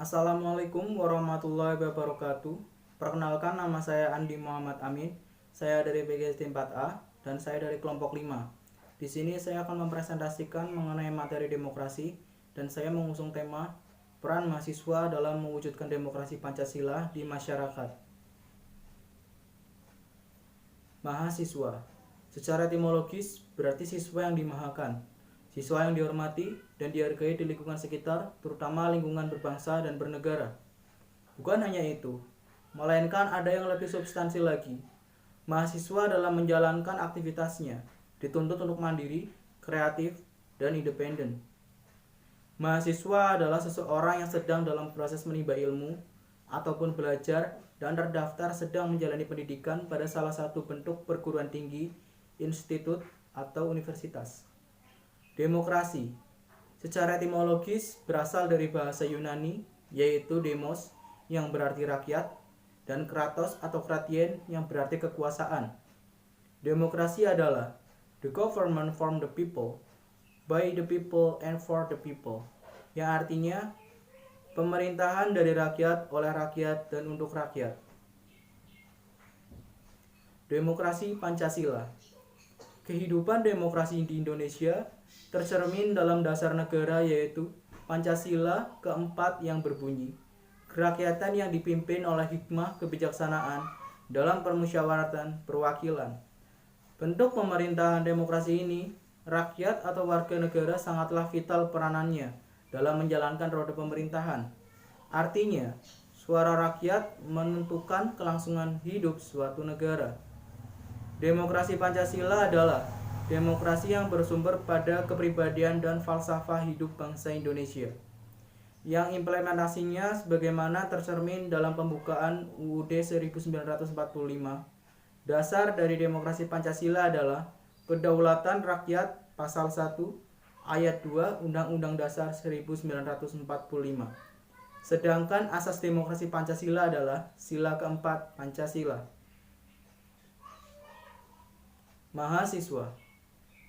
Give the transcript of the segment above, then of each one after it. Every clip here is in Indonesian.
Assalamualaikum warahmatullahi wabarakatuh. Perkenalkan, nama saya Andi Muhammad Amin. Saya dari PGSD 4A dan saya dari kelompok 5. Di sini saya akan mempresentasikan mengenai materi demokrasi dan saya mengusung tema peran mahasiswa dalam mewujudkan demokrasi Pancasila di masyarakat. Mahasiswa secara etimologis berarti siswa yang dimahakan, siswa yang dihormati dan dihargai di lingkungan sekitar, terutama lingkungan berbangsa dan bernegara. Bukan hanya itu, melainkan ada yang lebih substansi lagi. Mahasiswa dalam menjalankan aktivitasnya dituntut untuk mandiri, kreatif, dan independen. Mahasiswa adalah seseorang yang sedang dalam proses menimba ilmu ataupun belajar dan terdaftar sedang menjalani pendidikan pada salah satu bentuk perguruan tinggi, institut, atau universitas. Demokrasi secara etimologis berasal dari bahasa Yunani, yaitu demos yang berarti rakyat dan kratos atau kratien yang berarti kekuasaan. Demokrasi adalah the government from the people, by the people and for the people, yang artinya pemerintahan dari rakyat, oleh rakyat, dan untuk rakyat. Demokrasi Pancasila. Kehidupan demokrasi di Indonesia tercermin dalam dasar negara, yaitu Pancasila keempat yang berbunyi, kerakyatan yang dipimpin oleh hikmah kebijaksanaan dalam permusyawaratan perwakilan. Bentuk pemerintahan demokrasi ini, rakyat atau warga negara sangatlah vital peranannya dalam menjalankan roda pemerintahan. Artinya, suara rakyat menentukan kelangsungan hidup suatu negara. Demokrasi Pancasila adalah demokrasi yang bersumber pada kepribadian dan falsafah hidup bangsa Indonesia, yang implementasinya sebagaimana tercermin dalam pembukaan UUD 1945. Dasar dari demokrasi Pancasila adalah kedaulatan rakyat, pasal 1 ayat 2 Undang-Undang Dasar 1945. Sedangkan asas demokrasi Pancasila adalah sila keempat Pancasila.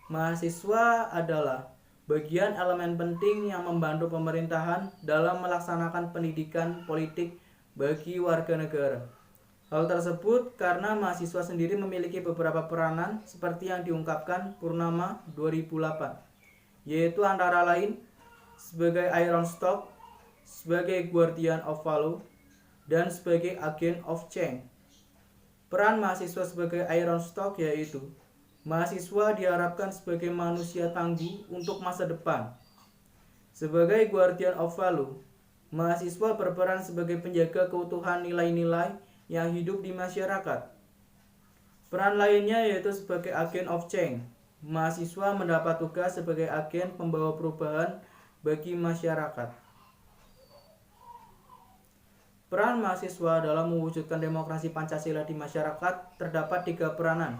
Mahasiswa adalah bagian elemen penting yang membantu pemerintahan dalam melaksanakan pendidikan politik bagi warga negara. Hal tersebut karena mahasiswa sendiri memiliki beberapa peranan seperti yang diungkapkan Purnama 2008, yaitu antara lain sebagai Iron Stock, sebagai Guardian of Value, dan sebagai Agent of Change. Peran mahasiswa sebagai Iron Stock yaitu mahasiswa diharapkan sebagai manusia tangguh untuk masa depan. Sebagai Guardian of Value, mahasiswa berperan sebagai penjaga keutuhan nilai-nilai yang hidup di masyarakat. Peran lainnya yaitu sebagai Agent of Change. Mahasiswa mendapat tugas sebagai agen pembawa perubahan bagi masyarakat. Peran mahasiswa dalam mewujudkan demokrasi Pancasila di masyarakat terdapat 3 peranan.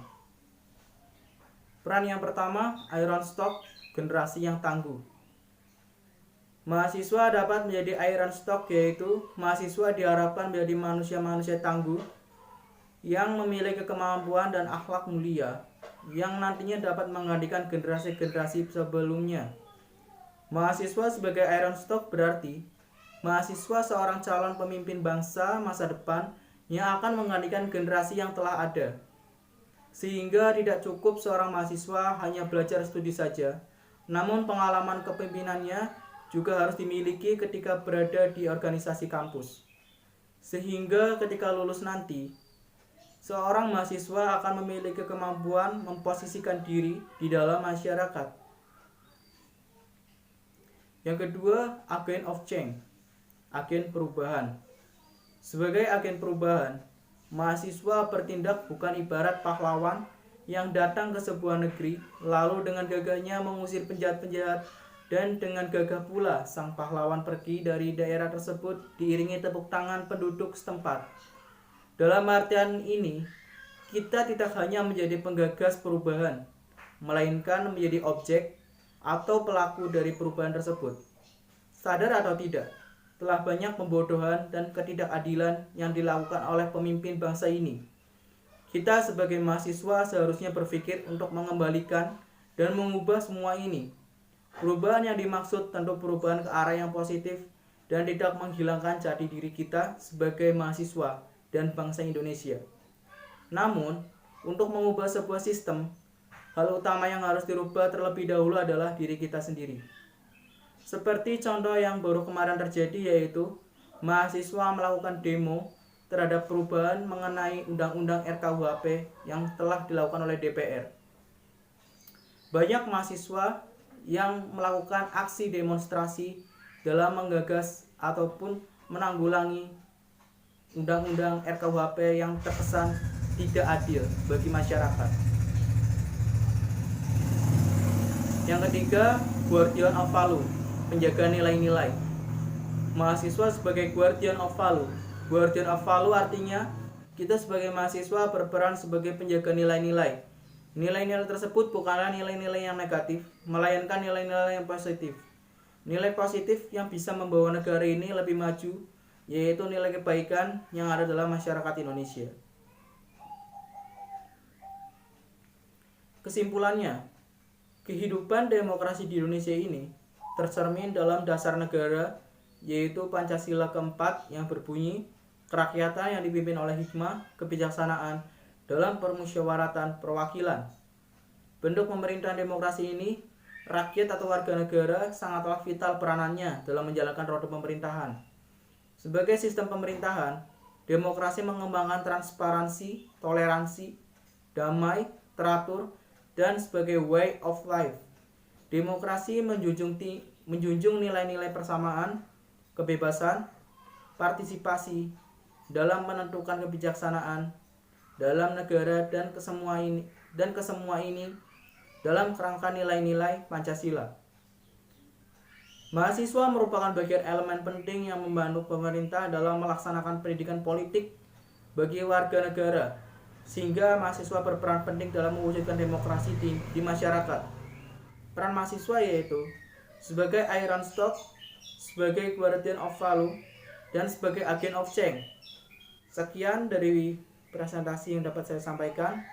Peran yang pertama, Iron Stock, generasi yang tangguh. Mahasiswa dapat menjadi Iron Stock, yaitu mahasiswa diharapkan menjadi manusia-manusia tangguh yang memiliki kemampuan dan akhlak mulia yang nantinya dapat menggantikan generasi-generasi sebelumnya. Mahasiswa sebagai Iron Stock berarti mahasiswa seorang calon pemimpin bangsa masa depan yang akan menggantikan generasi yang telah ada. Sehingga tidak cukup seorang mahasiswa hanya belajar studi saja, namun pengalaman kepemimpinannya juga harus dimiliki ketika berada di organisasi kampus. Sehingga ketika lulus nanti, seorang mahasiswa akan memiliki kemampuan memposisikan diri di dalam masyarakat. Yang kedua, Agent of Change, agen perubahan. Sebagai agen perubahan, mahasiswa bertindak bukan ibarat pahlawan yang datang ke sebuah negeri lalu dengan gagahnya mengusir penjahat-penjahat, dan dengan gagah pula sang pahlawan pergi dari daerah tersebut diiringi tepuk tangan penduduk setempat. Dalam artian ini, kita tidak hanya menjadi penggagas perubahan, melainkan menjadi objek atau pelaku dari perubahan tersebut. Sadar atau tidak, telah banyak pembodohan dan ketidakadilan yang dilakukan oleh pemimpin bangsa ini. Kita sebagai mahasiswa seharusnya berpikir untuk mengembalikan dan mengubah semua ini. Perubahan yang dimaksud tentu perubahan ke arah yang positif dan tidak menghilangkan jati diri kita sebagai mahasiswa dan bangsa Indonesia. Namun, untuk mengubah sebuah sistem, hal utama yang harus dirubah terlebih dahulu adalah diri kita sendiri. Seperti contoh yang baru kemarin terjadi, yaitu mahasiswa melakukan demo terhadap perubahan mengenai Undang-Undang RKUHP yang telah dilakukan oleh DPR. Banyak mahasiswa yang melakukan aksi demonstrasi dalam menggagas ataupun menanggulangi Undang-Undang RKUHP yang terkesan tidak adil bagi masyarakat. Yang ketiga, Guardian of Value, penjaga nilai-nilai. Mahasiswa sebagai Guardian of Value. Guardian of Value artinya kita sebagai mahasiswa berperan sebagai penjaga nilai-nilai. Nilai-nilai tersebut bukanlah nilai-nilai yang negatif, melainkan nilai-nilai yang positif. Nilai positif yang bisa membawa negara ini lebih maju, yaitu nilai kebaikan yang ada dalam masyarakat Indonesia. Kesimpulannya, kehidupan demokrasi di Indonesia ini tercermin dalam dasar negara, yaitu Pancasila keempat yang berbunyi, kerakyatan yang dipimpin oleh hikmah, kebijaksanaan, dalam permusyawaratan perwakilan. Bentuk pemerintahan demokrasi ini, rakyat atau warga negara sangatlah vital peranannya dalam menjalankan roda pemerintahan. Sebagai sistem pemerintahan, demokrasi mengembangkan transparansi, toleransi, damai, teratur, dan sebagai way of life. Demokrasi menjunjung nilai-nilai persamaan, kebebasan, partisipasi dalam menentukan kebijaksanaan dalam negara dan kesemua ini dalam kerangka nilai-nilai Pancasila. Mahasiswa merupakan bagian elemen penting yang membantu pemerintah dalam melaksanakan pendidikan politik bagi warga negara, sehingga mahasiswa berperan penting dalam mewujudkan demokrasi di masyarakat. Peran mahasiswa yaitu sebagai iron stock, sebagai guardian of value, dan sebagai agent of change. Sekian dari presentasi yang dapat saya sampaikan.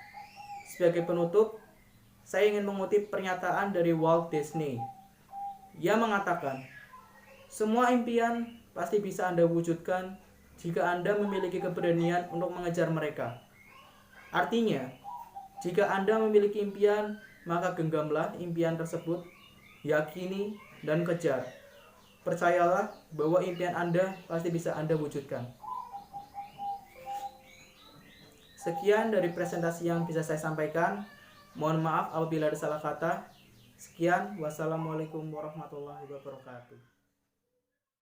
Sebagai penutup, saya ingin mengutip pernyataan dari Walt Disney. Ia mengatakan, "Semua impian pasti bisa Anda wujudkan jika Anda memiliki keberanian untuk mengejar mereka." Artinya, jika Anda memiliki impian, maka genggamlah impian tersebut, yakini dan kejar. Percayalah bahwa impian Anda pasti bisa Anda wujudkan. Sekian dari presentasi yang bisa saya sampaikan. Mohon maaf apabila ada salah kata. Sekian, wassalamualaikum warahmatullahi wabarakatuh.